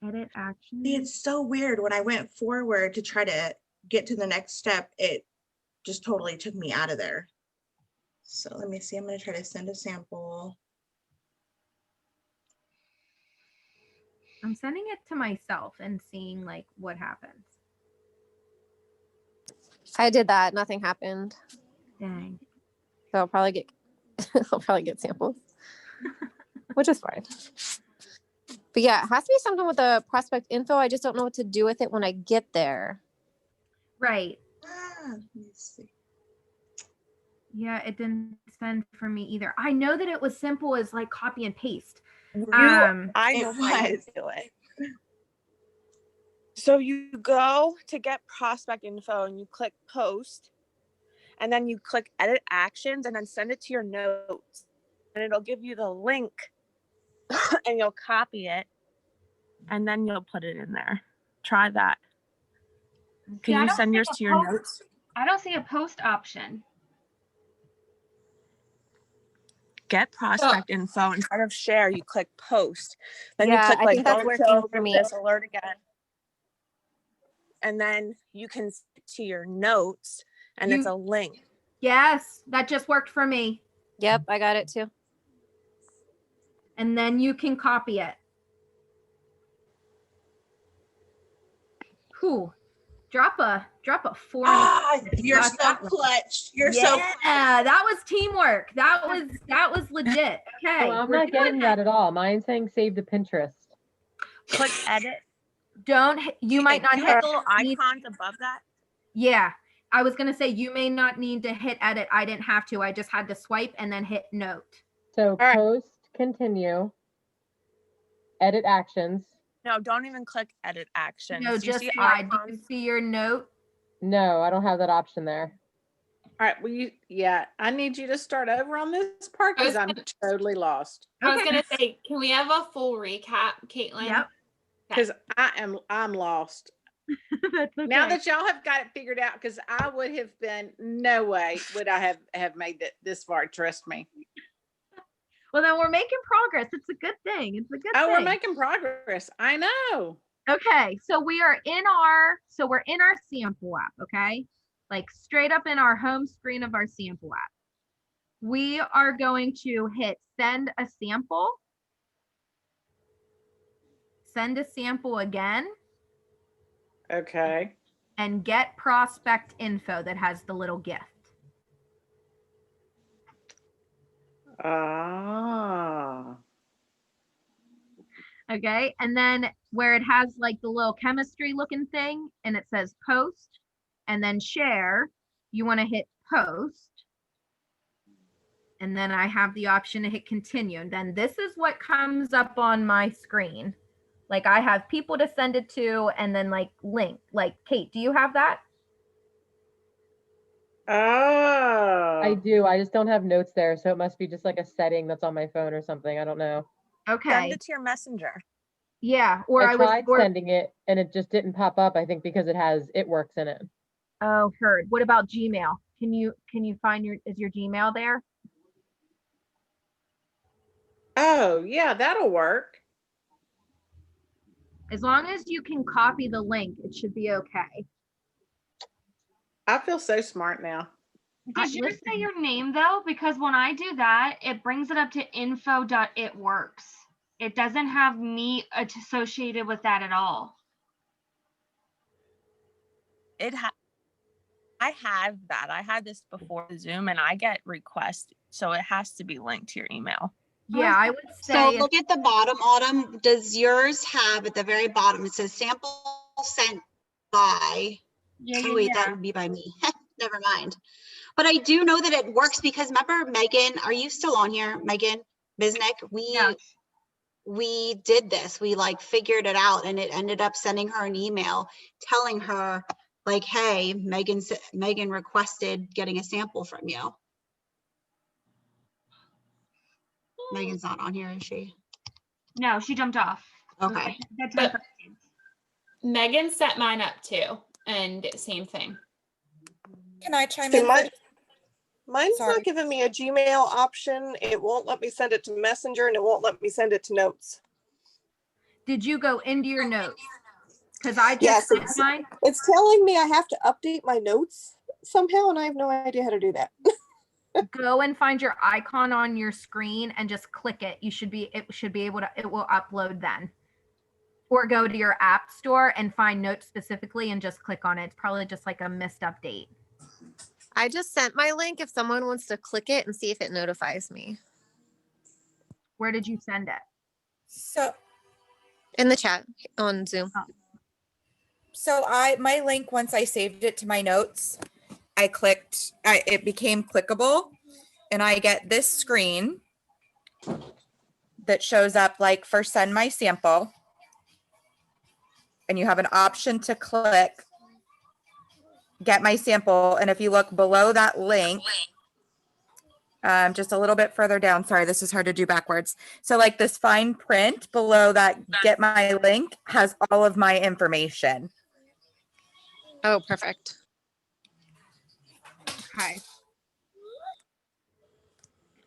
Edit action. See, it's so weird. When I went forward to try to get to the next step, it just totally took me out of there. So let me see. I'm gonna try to send a sample. I'm sending it to myself and seeing like what happens. I did that. Nothing happened. Dang. So I'll probably get samples, which is fine. But yeah, it has to be something with the prospect info. I just don't know what to do with it when I get there. Right. Let me see. Yeah, it didn't send for me either. I know that it was simple as like copy and paste. I it know how you was. do it. So you go to get prospect info and you click post, and then you click edit actions and then send it to your notes, and it'll give you the link and you'll copy it and then you'll put it in there. Try that. See, I Can you don't send see yours a to your post. notes? I don't see a post option. Get prospect info. Instead of share, you click post. Then Yeah, you click I like think that's don't working show for me. this alert again. And then you can send it to your notes, and it's a link. Yes, that just worked for me. Yep, I got it too. And then you can copy it. Whew. Drop a 4. You're so clutch. You're so clutch. Yeah, that was teamwork. That was legit. Okay. Oh, I'm we're not doing getting that at all. Mine's saying save to Pinterest. Click edit. You might not Do hit little icons above that. Yeah. I was gonna say you may not need to hit edit. I didn't have to. I just had to swipe and then hit note. So post, continue, edit actions. No, don't even click edit actions. No, Do you just see slide. Do you icons? see your note? No, I don't have that option there. All right, well, I need you to start over on this part because I'm totally lost. I was gonna say, can we have a full recap, Caitlin? Yep. Because I'm lost. That's okay. Now that y'all have got it figured out, because I would have been, no way would I have made it this far, trust me. Well, then we're making progress. It's a good thing. It's a good thing. Oh, we're making progress. I know. Okay, so we're in our sample app, okay? Like straight up in our home screen of our sample app. We are going to hit send a sample. Send a sample again. Okay. And get prospect info that has the little gift. Ah. Okay, and then where it has like the little chemistry looking thing and it says post and then share, you want to hit post. And then I have the option to hit continue. And then this is what comes up on my screen. Like I have people to send it to and then like link. Like Kate, do you have that? Oh. I do. I just don't have notes there, so it must be just like a setting that's on my phone or something. I don't know. Okay. Send it to your messenger. Yeah, or I I was, tried or, sending it and it just didn't pop up, I think because it has It Works in it. oh, heard. What about Gmail? Can you find is your Gmail there? Oh, yeah, that'll work. As long as you can copy the link, it should be okay. I feel so smart now. Did you listen. say your name though? Because when I do that, it brings it up to info.itworks. It doesn't have me associated with that at all. I have that. I had this before Zoom and I get requests. So it has to be linked to your email. Yeah, I would So say, look at the bottom, Autumn. Does yours have at the very bottom, it says sample sent by, Yeah, oh wait, that would be by me. Never mind. But I do know that it works because remember Megan, are you still on here? Megan Bisnick? We did this. We like figured it out and it ended up sending her an email telling her like, hey, Megan requested getting a sample from you. Megan's not on here, is she? No, she jumped off. Okay. That's But Megan set mine up too, and same thing. Can I chime See, in? mine's Sorry. not giving me a Gmail option. It won't let me send it to Messenger and it won't let me send it to Notes. did you go into your notes? Because I just Yes, sent mine. it's telling me I have to update my notes somehow, and I have no idea how to do that. Go and find your icon on your screen and just click it. It should be able to, it will upload then. Or go to your app store and find Notes specifically and just click on it. It's probably just like a missed update. I just sent my link if someone wants to click it and see if it notifies me. Where did you send it? So In the chat on Zoom. So my link, once I saved it to my notes, I clicked, it became clickable and I get this screen that shows up like for send my sample. And you have an option to click get my sample. And if you look below that link, just a little bit further down, sorry, this is hard to do backwards. So like this fine print below that get my link has all of my information. Oh, perfect. Okay.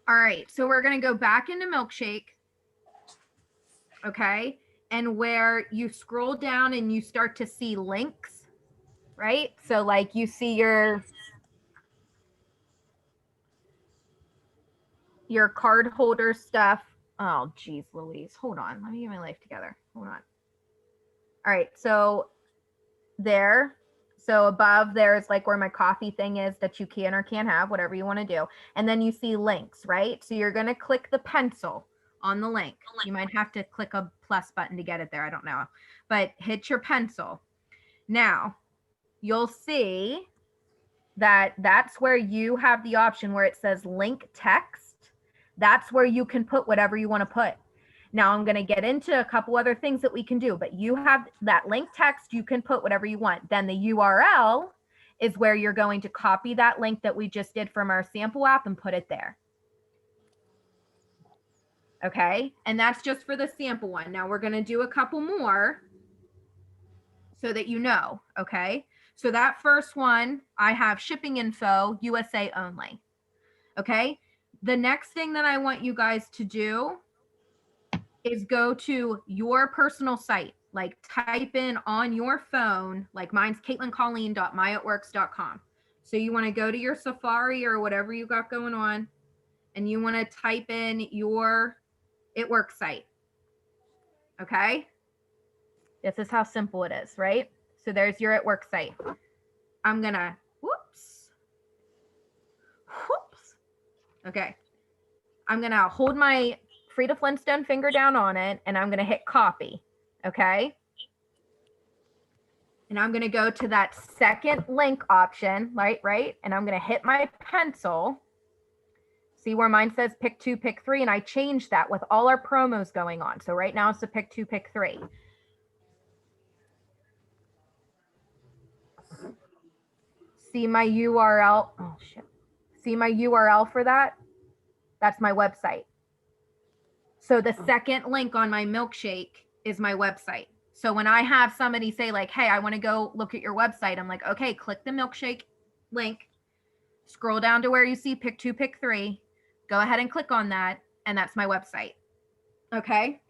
All right. So we're going to go back into Milkshake. Okay. And where you scroll down and you start to see links, right? So like you see your card holder stuff. Oh, geez, Louise. Hold on. Let me get my life together. Hold on. All right. So there. So above there is like where my coffee thing is that you can or can't have, whatever you want to do. And then you see links, right? So you're going to click the pencil on the link. You might have to click a plus button to get it there. I don't know. But hit your pencil. Now, you'll see that that's where you have the option where it says link text. That's where you can put whatever you want to put. Now I'm going to get into a couple other things that we can do, but you have that link text, you can put whatever you want. Then the URL is where you're going to copy that link that we just did from our sample app and put it there. Okay. And that's just for the sample one. Now we're going to do a couple more so that you know. Okay. So that first one, I have shipping info, USA only. Okay. The next thing that I want you guys to do is go to your personal site, like type in on your phone, like mine's CaitlinColleen.myitworks.com. So you want to go to your Safari or whatever you got going on, and you want to type in your It Works site. Okay. This is how simple it is, right? So there's your It Works site. I'm going to, whoops. Okay. I'm going to hold my Frida Flintstone finger down on it, and I'm going to hit copy. Okay. And I'm going to go to that second link option, right? And I'm going to hit my pencil. See where mine says pick 2, pick 3. And I changed that with all our promos going on. So right now it's a pick 2, pick 3. See my URL. Oh, shit. See my URL for that? That's my website. So the second link on my Milkshake is my website. So when I have somebody say like, hey, I want to go look at your website, I'm like, okay, click the milkshake link, scroll down to where you see pick 2, pick 3, go ahead and click on that, and that's my website. Okay.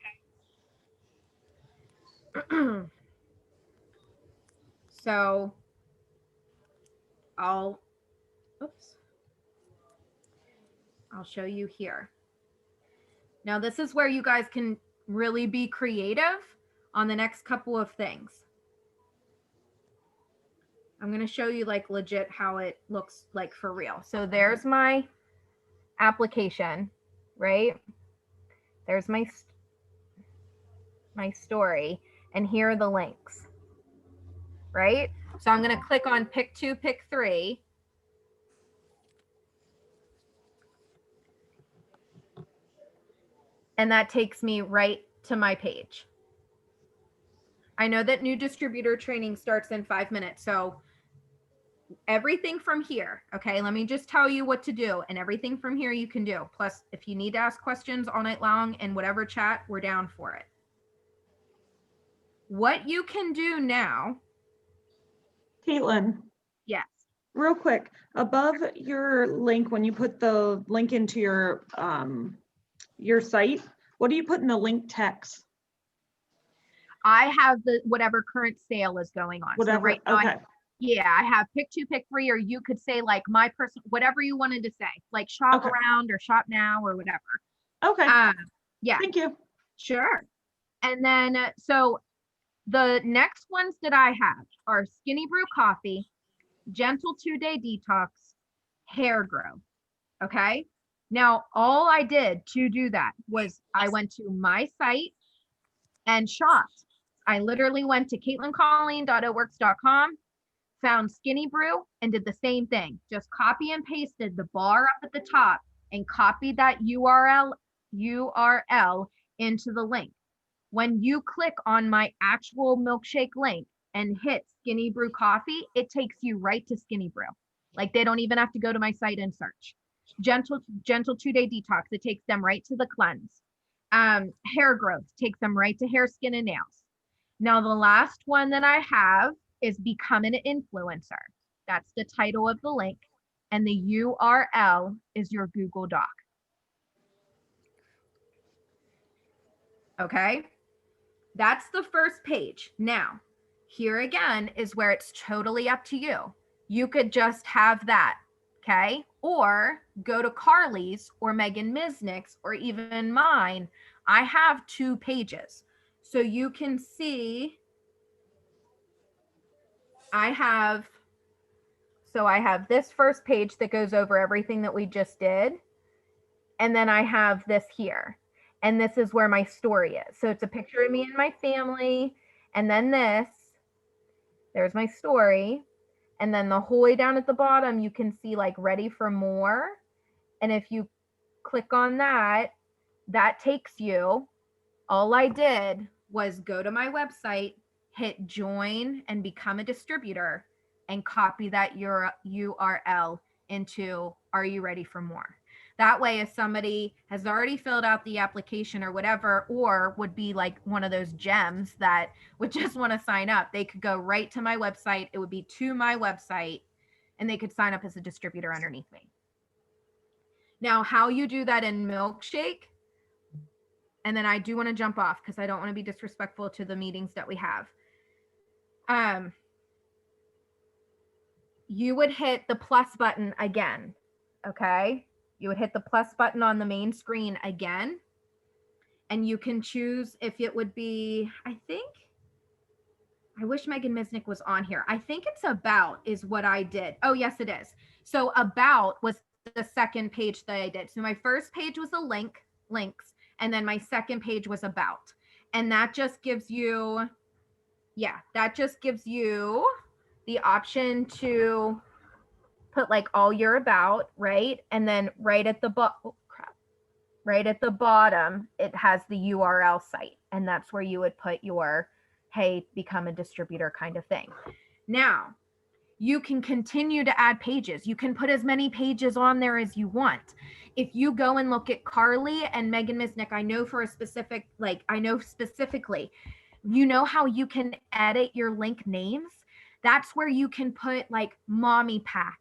So I'll show you here. Now this is where you guys can really be creative on the next couple of things. I'm going to show you like legit how it looks like for real. So there's my application, right? There's my story, and here are the links, right? So I'm going to click on pick 2, pick 3. And that takes me right to my page. I know that new distributor training starts in 5 minutes. So everything from here, okay, let me just tell you what to do, and everything from here you can do. Plus, if you need to ask questions all night long in whatever chat, we're down for it. What you can do now. Caitlin. Yes. Real quick, above your link, when you put the link into your site, what do you put in the link text? I have the whatever current sale is going on. Whatever. So right now, Okay. I have pick 2, pick 3, or you could say like my person, whatever you wanted to say, like shop around or shop now or whatever. Okay. Yeah. Thank you. Sure. And then, so the next ones that I have are Skinny Brew Coffee, Gentle 2-Day Detox, Hair Grow. Okay. Now, all I did to do that was I went to my site and shopped. I literally went to CaitlinColleen.itworks.com, found Skinny Brew, and did the same thing. Just copy and pasted the bar up at the top and copied that URL into the link. When you click on my actual milkshake link and hit Skinny Brew Coffee, it takes you right to Skinny Brew. Like they don't even have to go to my site and search. Gentle 2-Day Detox, it takes them right to the cleanse. Hair growth takes them right to hair, skin, and nails. Now, the last one that I have is Become an Influencer. That's the title of the link. And the URL is your Google Doc. Okay. That's the first page. Now, here again is where it's totally up to you. You could just have that. Okay. Or go to Carly's or Megan Misnick's or even mine. I have 2 pages. So you can see I have this first page that goes over everything that we just did. And then I have this here. And this is where my story is. So it's a picture of me and my family. And then there's my story. And then the whole way down at the bottom, you can see like ready for more. And if you click on that, that takes you, all I did was go to my website, hit join and become a distributor, and copy that URL into Are You Ready for More? That way, if somebody has already filled out the application or whatever, or would be like one of those gems that would just want to sign up, they could go right to my website. It would be to my website, and they could sign up as a distributor underneath me. Now, how you do that in Milkshake, and then I do want to jump off because I don't want to be disrespectful to the meetings that we have. You would hit the plus button again, okay? You would hit the plus button on the main screen again, and you can choose if it would be, I wish Megan Misnick was on here. I think it's about is what I did. Oh, yes, it is. So about was the second page that I did. So my first page was a links, and then my second page was about. And that just gives you, the option to put like all your about, right? And then right at the bottom, it has the URL site. And that's where you would put your, hey, become a distributor kind of thing. Now, you can continue to add pages. You can put as many pages on there as you want. If you go and look at Carly and Megan Misnick, I know for a specific, like, I know specifically, you know how you can edit your link names? That's where you can put like mommy pack.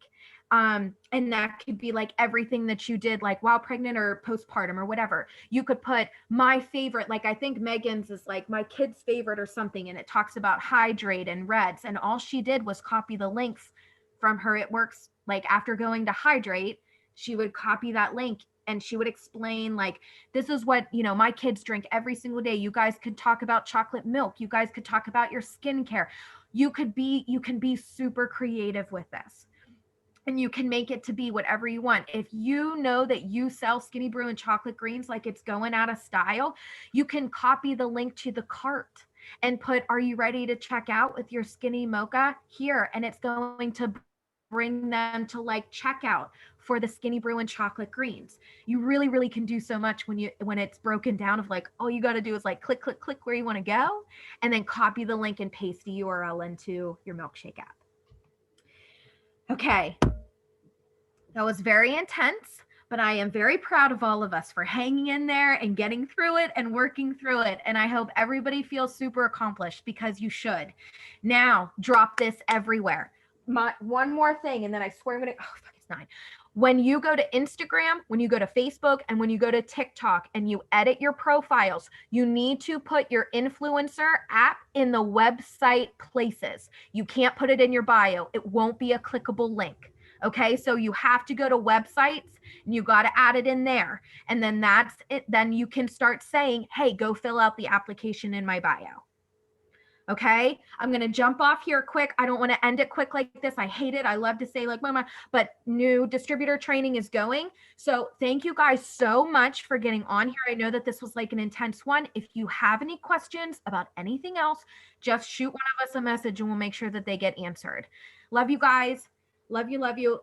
And that could be like everything that you did, like while pregnant or postpartum or whatever. You could put my favorite, like I think Megan's is like my kid's favorite or something, and it talks about hydrate and reds. And all she did was copy the links from her. It works like after going to hydrate, she would copy that link and she would explain like, this is what, you know, my kids drink every single day. You guys could talk about chocolate milk. You guys could talk about your skincare. You can be super creative with this. And you can make it to be whatever you want. If you know that you sell Skinny Brew and chocolate greens like it's going out of style, you can copy the link to the cart and put, are you ready to check out with your skinny mocha here? And it's going to bring them to like checkout for the Skinny Brew and chocolate greens. You really, really can do so much when it's broken down of like, all you got to do is like click, click, click where you want to go, and then copy the link and paste the URL into your milkshake app. Okay. That was very intense, but I am very proud of all of us for hanging in there and getting through it and working through it. And I hope everybody feels super accomplished, because you should. Now, drop this everywhere. One more thing, and then I swear I'm gonna, oh, fuck, it's 9. When you go to Instagram, when you go to Facebook, and when you go to TikTok and you edit your profiles, you need to put your influencer app in the website places. You can't put it in your bio. It won't be a clickable link. Okay, so you have to go to websites and you got to add it in there. And then that's it. Then you can start saying, hey, go fill out the application in my bio. Okay, I'm going to jump off here quick. I don't want to end it quick like this. I hate it. I love to say like, mama, but new distributor training is going. So thank you guys so much for getting on here. I know that this was like an intense one. If you have any questions about anything else, just shoot one of us a message and we'll make sure that they get answered. Love you guys. Love you, love you.